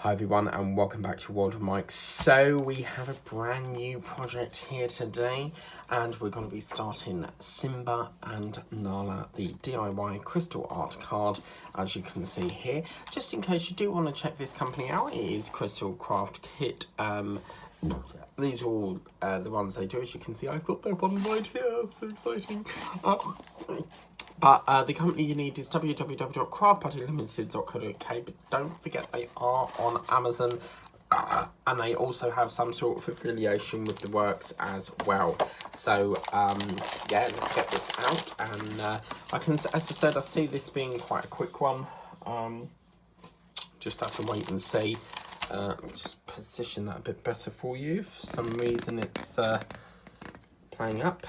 Hi everyone and welcome back to World of Mike. So we have a brand new project here today and we're going to be starting Simba and Nala, the DIY crystal art card, as you can see here. Just in case you do want to check this company out, it is Crystal Craft Kit. These are all the ones they do. As you can see, I've got their one right here, so exciting. But the company you need is www.craftbuddylimited.co.uk, but don't forget they are on Amazon and they also have some sort of affiliation with the works as well. So yeah, let's get this out, and I can, as I said, I see this being quite a quick one. Just have to wait and see. Just position that a bit better for you. For some reason it's playing up,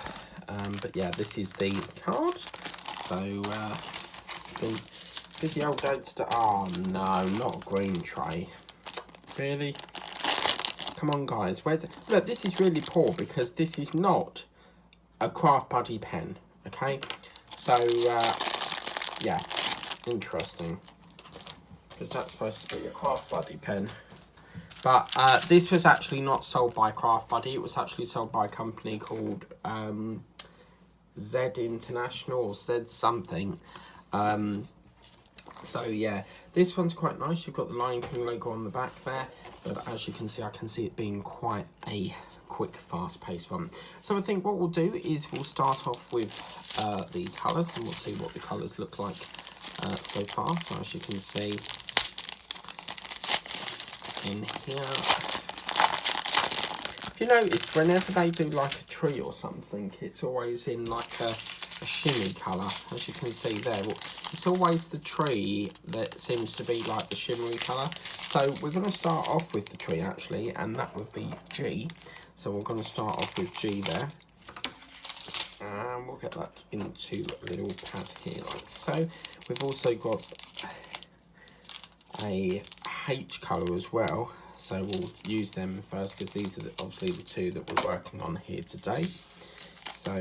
but yeah, this is the card. So, been busy old day today. Oh no, not a green tray. Really? Come on guys, where's it? Look, this is really poor because this is not a Craft Buddy pen, okay? So, yeah, interesting. Because that's supposed to be a Craft Buddy pen. But this was actually not sold by Craft Buddy, it was actually sold by a company called Z International or Z something. So yeah, this one's quite nice. You've got the Lion King logo on the back there, but as you can see, I can see it being quite a quick, fast-paced one. So I think what we'll do is we'll start off with the colours, and we'll see what the colours look like so far. So as you can see in here, you notice whenever they do like a tree or something, it's always in like a shimmy colour. As you can see there, it's always the tree that seems to be like the shimmery colour. So we're going to start off with the tree actually, and that would be G. So we're going to start off with G there, and we'll get that into a little pad here like so. We've also got a H colour as well, so we'll use them first because these are obviously the two that we're working on here today. So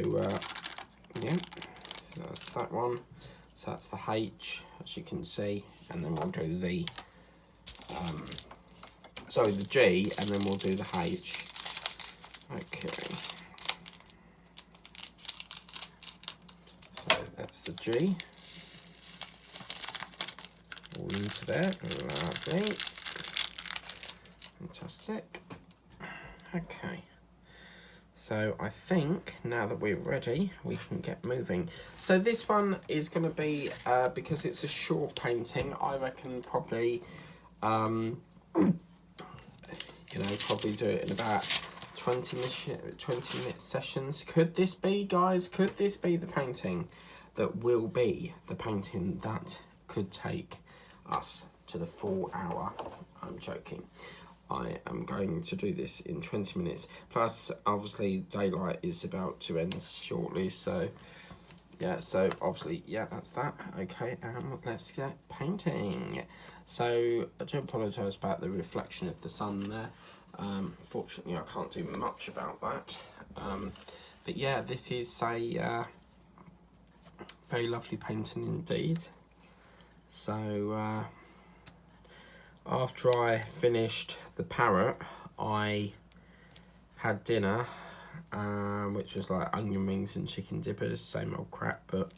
yeah, so that's that one. So that's the H, as you can see, and then we'll do the sorry, the G, and then we'll do the H. Okay, so that's the G. All into there, lovely. Fantastic. Okay, so I think now that we're ready, we can get moving. So this one is going to be, because it's a short painting, I reckon probably, you know, probably do it in about 20 minute sessions. Could this be, guys, could this be the painting that will be the painting that could take us to the full hour? I'm joking. I am going to do this in 20 minutes. Plus, obviously, daylight is about to end shortly. So, yeah, so obviously, yeah, that's that. Okay, let's get painting. So, I do apologise about the reflection of the sun there. Fortunately, I can't do much about that. But yeah, this is a very lovely painting indeed. So, after I finished the parrot, I had dinner, which was like onion rings and chicken dippers, same old crap, but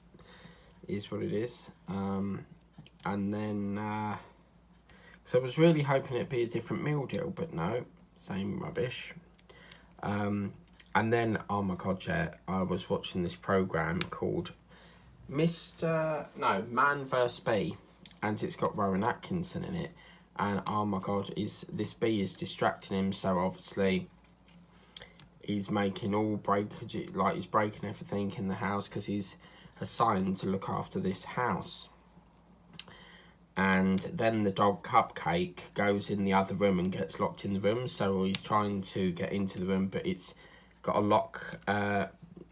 it is what it is. And then, so I was really hoping it'd be a different meal deal, but no, same rubbish. And then, oh my god, yeah, I was watching this program called Man vs. Bee, and it's got Rowan Atkinson in it. And oh my god, this bee is distracting him, so obviously he's making all breakage, like he's breaking everything in the house because he's assigned to look after this house. And then the dog Cupcake goes in the other room and gets locked in the room, so he's trying to get into the room, but it's got a lock,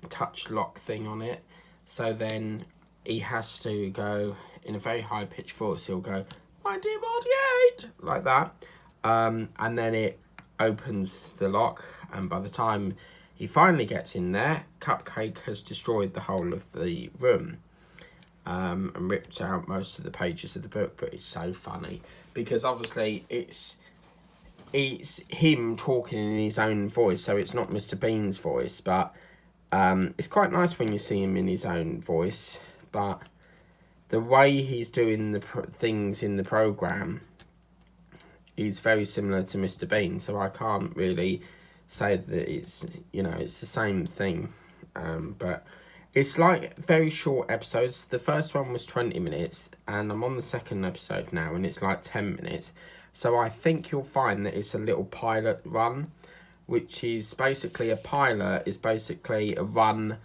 touch lock thing on it. So then he has to go in a very high pitched voice, he'll go 1948, like that, and then it opens the lock, and by the time he finally gets in there, Cupcake has destroyed the whole of the room. and ripped out most of the pages of the book, but it's so funny because obviously it's him talking in his own voice, so it's not Mr. Bean's voice, but it's quite nice when you see him in his own voice, but the way he's doing the things in the programme is very similar to Mr. Bean, so I can't really say that it's, you know, it's the same thing, but it's like very short episodes. The first one was 20 minutes, and I'm on the second episode now, and it's like 10 minutes, so I think you'll find that it's a little pilot run, which is basically a pilot, is basically a run,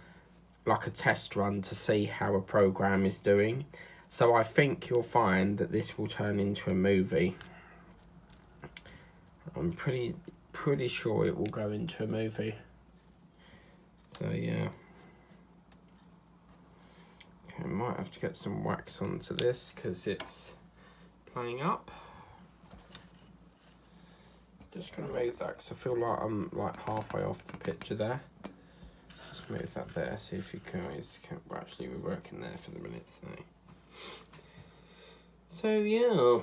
like a test run to see how a programme is doing. So I think you'll find that this will turn into a movie. I'm pretty sure it will go into a movie. So yeah. Okay, I might have to get some wax onto this because it's playing up. Just gonna move that because I feel like I'm like halfway off the picture there. Just move that there, see if you guys can, well, actually we're working there for the minute, so yeah,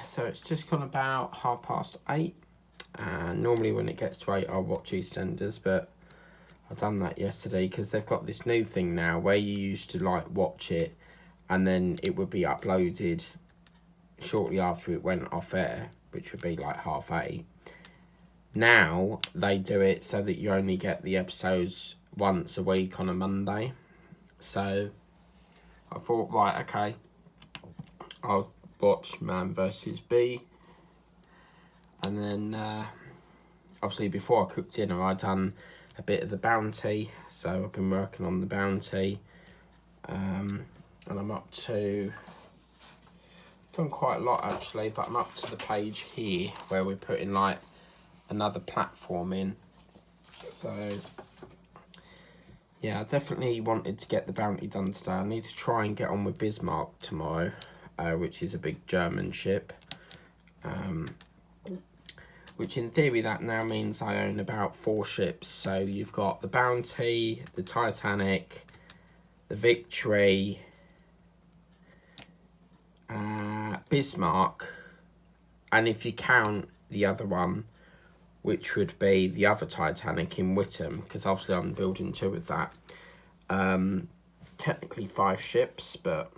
so it's just gone about 8:30, and normally when it gets to 8 I'll watch EastEnders, but I've done that yesterday because they've got this new thing now where you used to like watch it and then it would be uploaded shortly after it went off air, which would be like 8:30. Now they do it so that you only get the episodes once a week on a Monday. So I thought, right, okay, I'll watch Man vs. Bee. And then obviously before I cooked dinner I'd done a bit of the Bounty, so I've been working on the Bounty, and I'm up to, done quite a lot actually, but I'm up to the page here where we're putting like another platform in. So yeah, I definitely wanted to get the Bounty done today. I need to try and get on with Bismarck tomorrow, which is a big German ship, which in theory that now means I own about 4 ships. So you've got the Bounty, the Titanic, the Victory, Bismarck, and if you count the other one, which would be the other Titanic in Witham, because obviously I'm building 2 of that. Technically 5 ships, but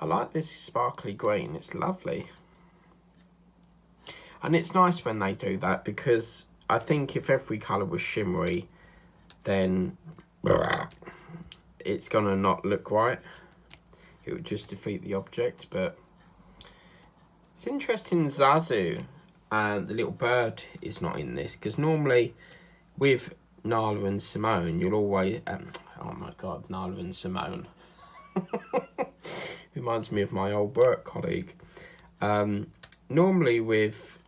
I like this sparkly green, it's lovely. And it's nice when they do that, because I think if every colour was shimmery, then it's gonna not look right. It would just defeat the object, but it's interesting Zazu, the little bird, is not in this, because normally with Nala and Simone, you'll always, oh my god, Nala and Simone, reminds me of my old work colleague. Normally with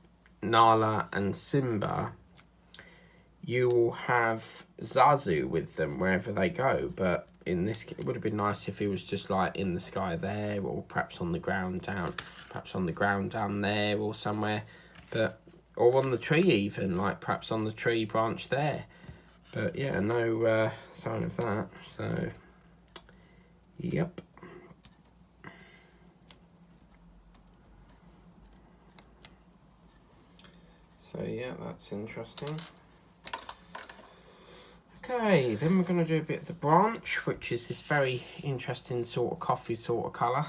Nala and Simba, you will have Zazu with them wherever they go, but in this, it would have been nice if he was just like in the sky there, or perhaps on the ground down, there or somewhere, but, or on the tree even, like perhaps on the tree branch there, but yeah, no sign of that. So yep. So yeah, that's interesting. Okay, then we're going to do a bit of the branch, which is this very interesting sort of coffee sort of colour.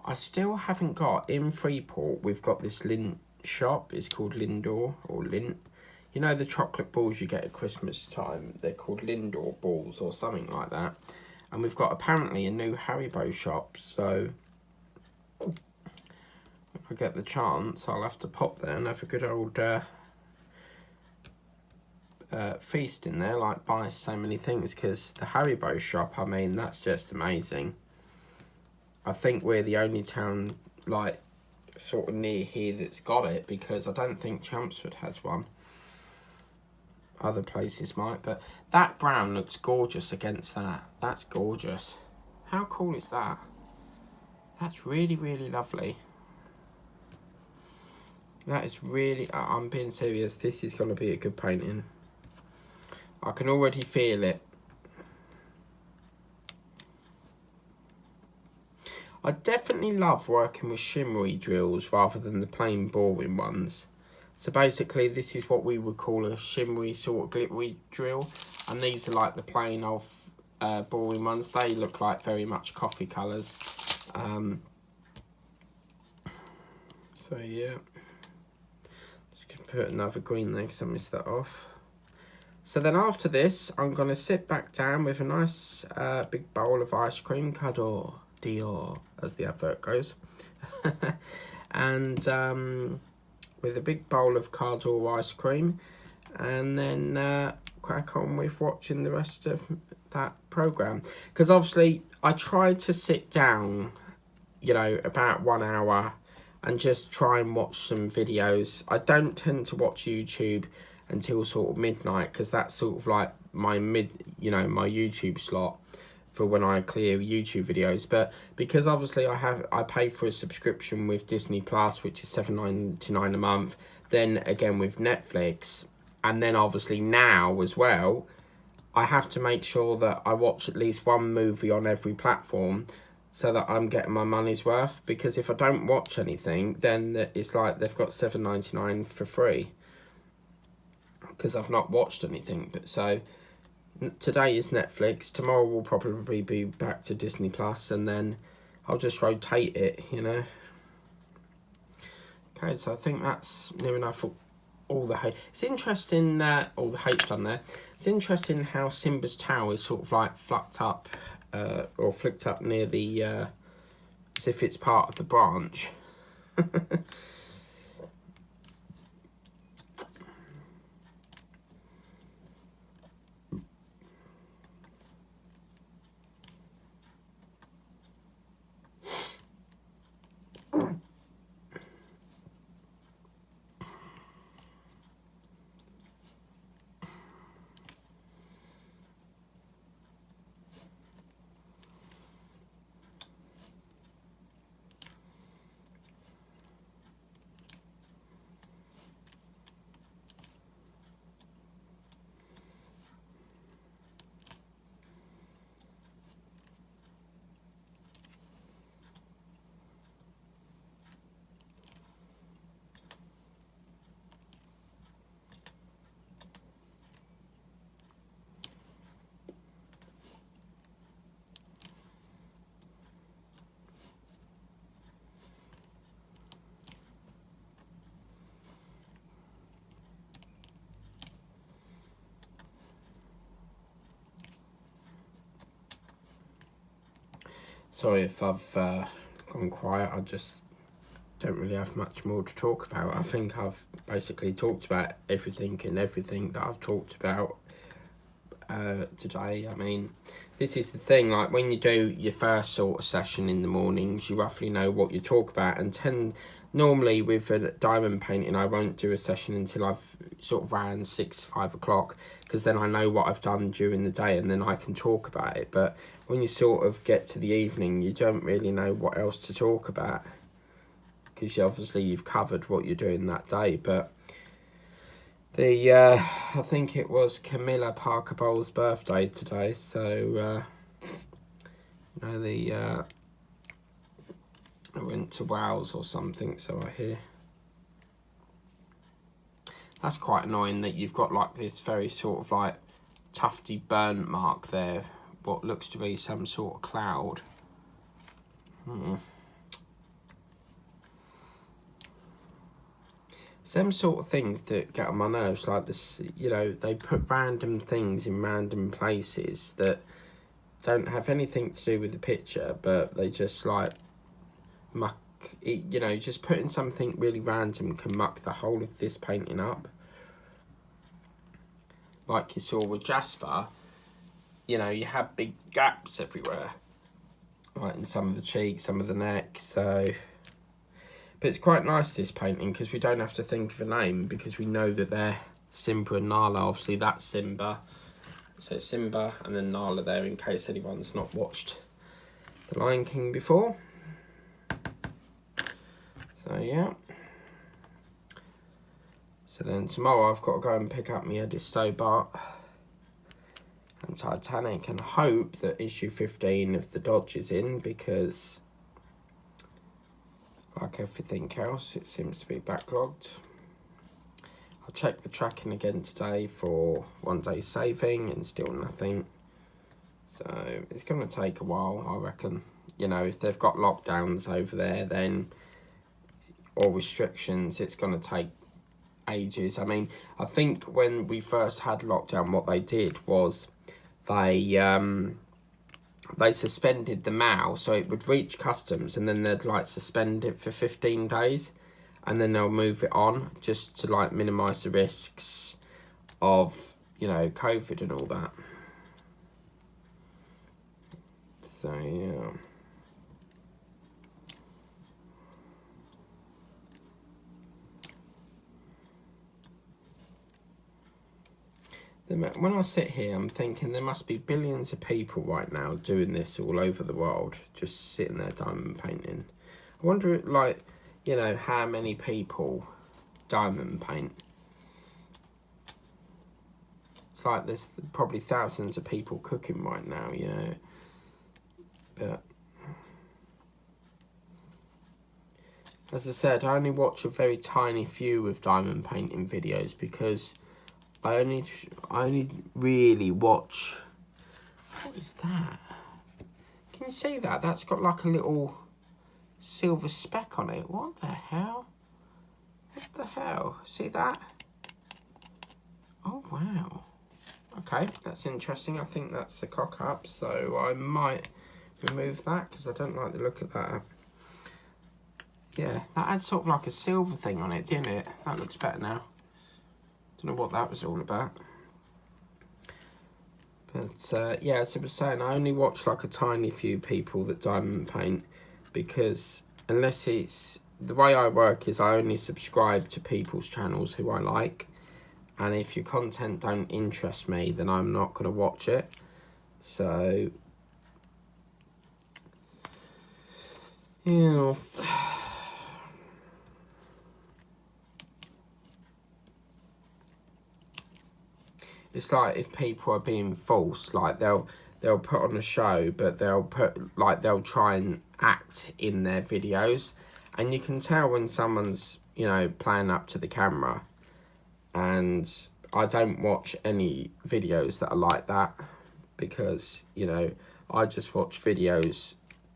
I still haven't got, in Freeport, we've got this lint shop. It's called Lindor, or Lint. You know the chocolate balls you get at Christmas time? They're called Lindor balls or something like that. And we've got apparently a new Haribo shop, so if I get the chance, I'll have to pop there and have a good old feast in there, like buy so many things, because the Haribo shop, I mean, that's just amazing. I think we're the only town, like, sort of near here that's got it, because I don't think Chelmsford has one. Other places might, but that brown looks gorgeous against that. That's gorgeous. How cool is that? That's really, really lovely. That is really, I'm being serious, this is going to be a good painting. I can already feel it. I definitely love working with shimmery drills rather than the plain boring ones. So basically this is what we would call a shimmery sort of glittery drill, and these are like the plain old boring ones. They look like very much coffee colours. So yeah, just gonna put another green there because I missed that off. So then after this, I'm gonna sit back down with a nice big bowl of ice cream, Cador Dior, as the advert goes, and with a big bowl of Cador ice cream, and then crack on with watching the rest of that program. Because obviously I tried to sit down, you know, about 1 hour and just try and watch some videos. I don't tend to watch YouTube until sort of midnight, because that's sort of like my my YouTube slot for when I clear YouTube videos. But because obviously I pay for a subscription with Disney Plus, which is $7.99 a month, then again with Netflix, and then obviously now as well, I have to make sure that I watch at least one movie on every platform, so that I'm getting my money's worth. Because if I don't watch anything, then it's like they've got $7.99 for free, because I've not watched anything. But so today is Netflix, tomorrow will probably be back to Disney Plus, and then I'll just rotate it, you know. Okay, so I think that's near enough all the H. It's interesting, all the H done there. It's interesting how Simba's tail is sort of like flicked up near the, as if it's part of the branch. Sorry if I've gone quiet, I just don't really have much more to talk about. I think I've basically talked about everything that I've talked about today. I mean, this is the thing, like when you do your first sort of session in the mornings, you roughly know what you talk about, and normally with a diamond painting I won't do a session until I've sort of ran 5 o'clock, because then I know what I've done during the day and then I can talk about it. But when you sort of get to the evening, you don't really know what else to talk about, because obviously you've covered what you're doing that day. But I think it was Camilla Parker Bowles' birthday today, so I went to Wales or something, so I hear. That's quite annoying that you've got like this very sort of like tufty burn mark there, what looks to be some sort of cloud. Some sort of things that get on my nerves, like this, you know, they put random things in random places that don't have anything to do with the picture, but they just like muck, you know, just putting something really random can muck the whole of this painting up. Like you saw with Jasper, you know, you have big gaps everywhere, like in some of the cheeks, some of the neck, so. But it's quite nice, this painting, because we don't have to think of a name, because we know that they're Simba and Nala. Obviously that's Simba, so Simba and then Nala there, in case anyone's not watched The Lion King before. So yeah. So then tomorrow I've got to go and pick up my Edisto Bart and Titanic, and hope that issue 15 of the Dodge is in, because like everything else, it seems to be backlogged. I'll check the tracking again today for 1 day saving, and still nothing. So it's going to take a while, I reckon. You know, if they've got lockdowns over there, then, or restrictions, it's going to take ages. I mean, I think when we first had lockdown, what they did was they suspended the mail, so it would reach customs, and then they'd like suspend it for 15 days, and then they'll move it on, just to like minimise the risks of, you know, COVID and all that. So yeah. When I sit here, I'm thinking there must be billions of people right now doing this all over the world, just sitting there diamond painting. I wonder, like, you know, how many people diamond paint. It's like there's probably thousands of people cooking right now, you know. But as I said, I only watch a very tiny few of diamond painting videos, because I only really watch. What is that? Can you see that? That's got like a little silver speck on it. What the hell? What the hell? See that? Oh wow. Okay, that's interesting. I think that's a cock up, so I might remove that, because I don't like the look of that. Yeah, that had sort of like a silver thing on it, didn't it? That looks better now. Don't know what that was all about. But yeah, as I was saying, I only watch like a tiny few people that diamond paint, because unless it's, the way I work is I only subscribe to people's channels who I like, and if your content don't interest me, then I'm not going to watch it. So yeah. It's like if people are being false, like they'll put on a show, but they'll try and act in their videos, and you can tell when someone's, you know, playing up to the camera. And I don't watch any videos that are like that, because, you know, I just watch videos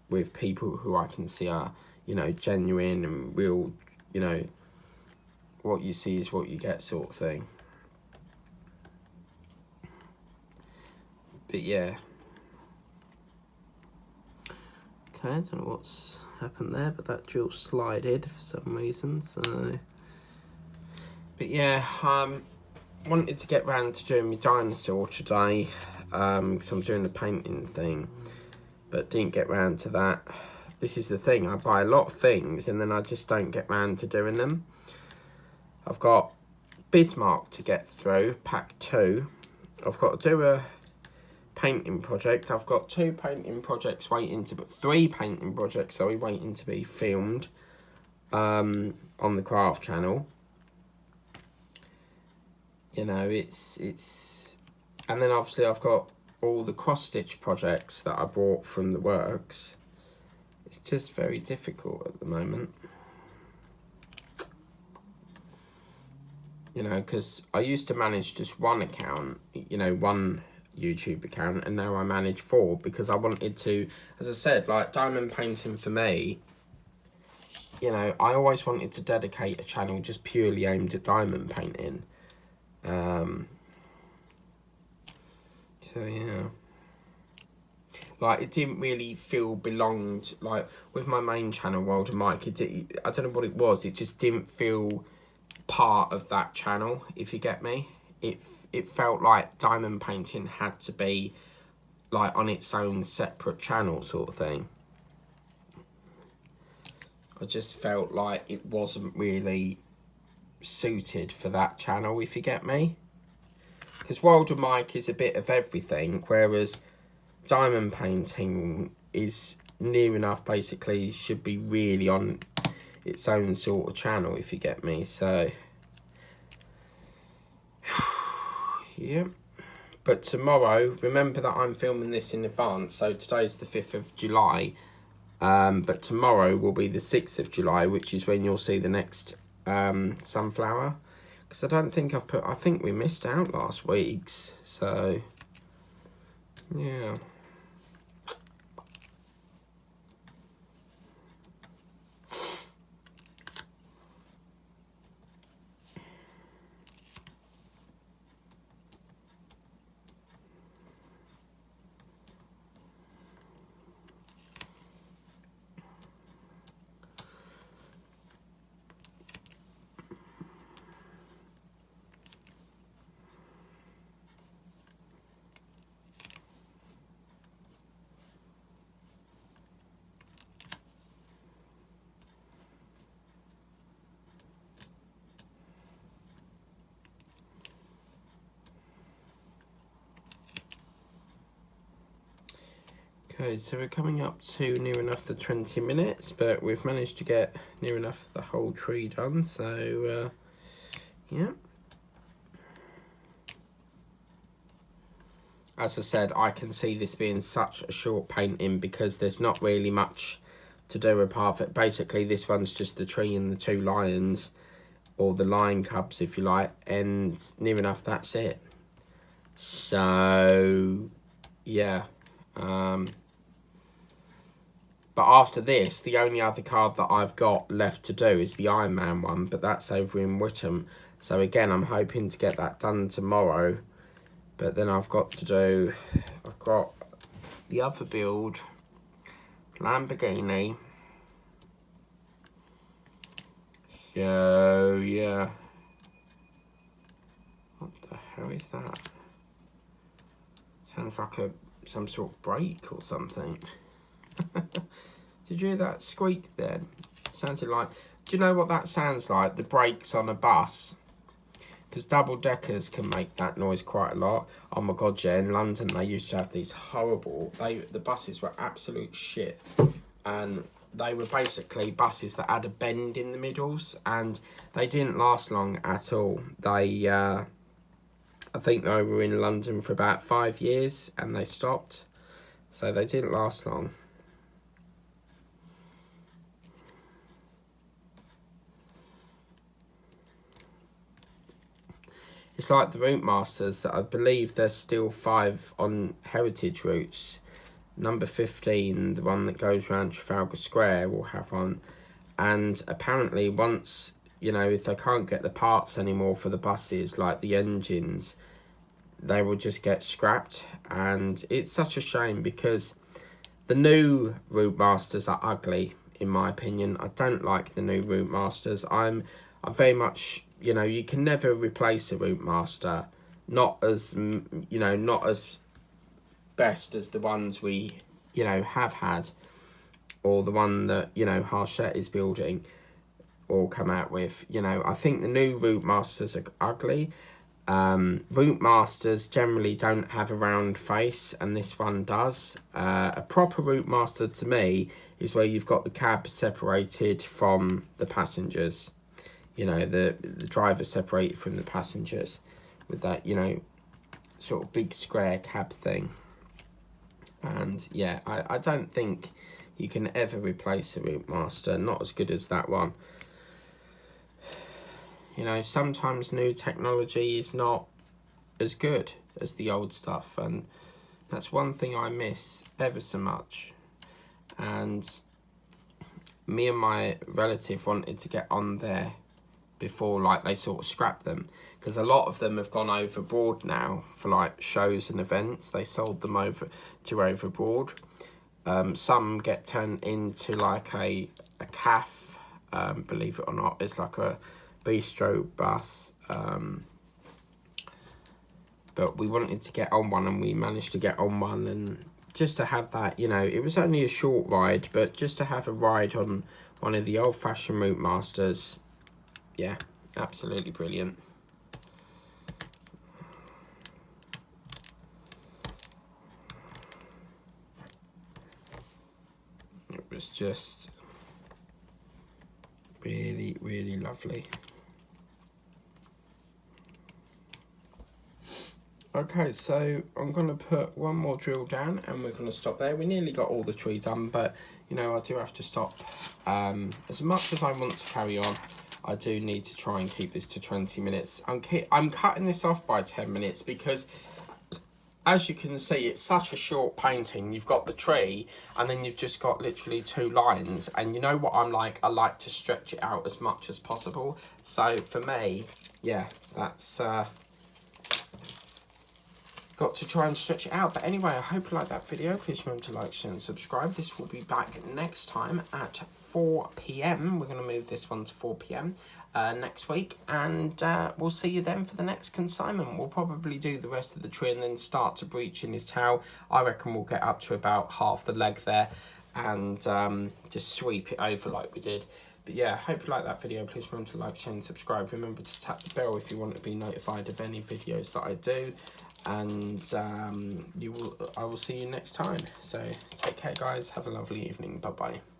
with people who I can see are, you know, genuine and real, you know, what you see is what you get sort of thing. But yeah. Okay, I don't know what's happened there, but that drill slided for some reason, so. But yeah, wanted to get round to doing my dinosaur today, because I'm doing the painting thing, but didn't get round to that. This is the thing, I buy a lot of things and then I just don't get round to doing them. I've got Bismarck to get through, pack 2. I've got to do a painting project. I've got 3 painting projects waiting to be filmed on the craft channel. You know, it's and then obviously I've got all the cross stitch projects that I bought from the works. It's just very difficult at the moment. You know, because I used to manage just one account, you know, one YouTube account, and now I manage 4, because I wanted to, as I said, like diamond painting for me, you know, I always wanted to dedicate a channel just purely aimed at diamond painting. So yeah, like it didn't really feel belonged, like with my main channel, World of Mike, I don't know what it was, it just didn't feel part of that channel, if you get me. It felt like diamond painting had to be like on its own separate channel sort of thing. I just felt like it wasn't really suited for that channel, if you get me. Because World of Mike is a bit of everything, whereas diamond painting is near enough, basically, should be really on its own sort of channel, if you get me. So, yeah. But tomorrow, remember that I'm filming this in advance, so today's the 5th of July, but tomorrow will be the 6th of July, which is when you'll see the next sunflower. Because I don't think I think we missed out last week's, so yeah. Okay, so we're coming up to near enough the 20 minutes, but we've managed to get near enough the whole tree done, so yeah. As I said, I can see this being such a short painting because there's not really much to do apart from, basically this one's just the tree and the two lions, or the lion cubs if you like, and near enough that's it. So yeah, but after this, the only other card that I've got left to do is the Iron Man one, but that's over in Witham. So again, I'm hoping to get that done tomorrow. But then I've got the other build, Lamborghini. So yeah. What the hell is that? Sounds like some sort of brake or something. Did you hear that squeak then? Sounded like... Do you know what that sounds like? The brakes on a bus. Because double-deckers can make that noise quite a lot. Oh my god, yeah, in London they used to have these horrible... The buses were absolute shit. And they were basically buses that had a bend in the middles. And they didn't last long at all. They... I think they were in London for about 5 years and they stopped. So they didn't last long. It's like the Route Masters that I believe there's still 5 on heritage routes. Number 15, the one that goes around Trafalgar Square, will have one. And apparently once, you know, if they can't get the parts anymore for the buses, like the engines, they will just get scrapped. And it's such a shame because the new Route Masters are ugly, in my opinion. I don't like the new Route Masters. I'm very much... You know, you can never replace a Route Master. Not as, you know, not as best as the ones we, you know, have had. Or the one that, you know, Hachette is building or come out with. You know, I think the new Route Masters are ugly. Route Masters generally don't have a round face, and this one does. A proper Route Master to me is where you've got the cab separated from the passengers. You know, the driver separated from the passengers with that, you know, sort of big square cab thing. And yeah, I don't think you can ever replace a Route Master, not as good as that one. You know, sometimes new technology is not as good as the old stuff, and that's one thing I miss ever so much. And me and my relative wanted to get on there before, like, they sort of scrap them, because a lot of them have gone overboard now for like shows and events. They sold them over to overboard. Some get turned into like a CAF, believe it or not. It's like a bistro bus, but we wanted to get on one and we managed to get on one, and just to have that, you know, it was only a short ride, but just to have a ride on one of the old-fashioned Route Masters, yeah, absolutely brilliant. It was just really, really lovely. Okay, so I'm going to put one more drill down and we're going to stop there. We nearly got all the tree done, but you know, I do have to stop. As much as I want to carry on, I do need to try and keep this to 20 minutes. I'm cutting this off by 10 minutes because, as you can see, it's such a short painting. You've got the tree and then you've just got literally 2 lines. And you know what I'm like? I like to stretch it out as much as possible. So for me, yeah, that's... got to try and stretch it out. But anyway, I hope you liked that video. Please remember to like, share and subscribe. This will be back next time at 4 PM. We're going to move this one to 4 PM next week, and we'll see you then for the next consignment. We'll probably do the rest of the tree and then start to breach in his tail. I reckon we'll get up to about half the leg there and just sweep it over like we did. But yeah, hope you like that video. Please remember to like, share and subscribe. Remember to tap the bell if you want to be notified of any videos that I do. And I will see you next time. So take care, guys. Have a lovely evening. Bye bye.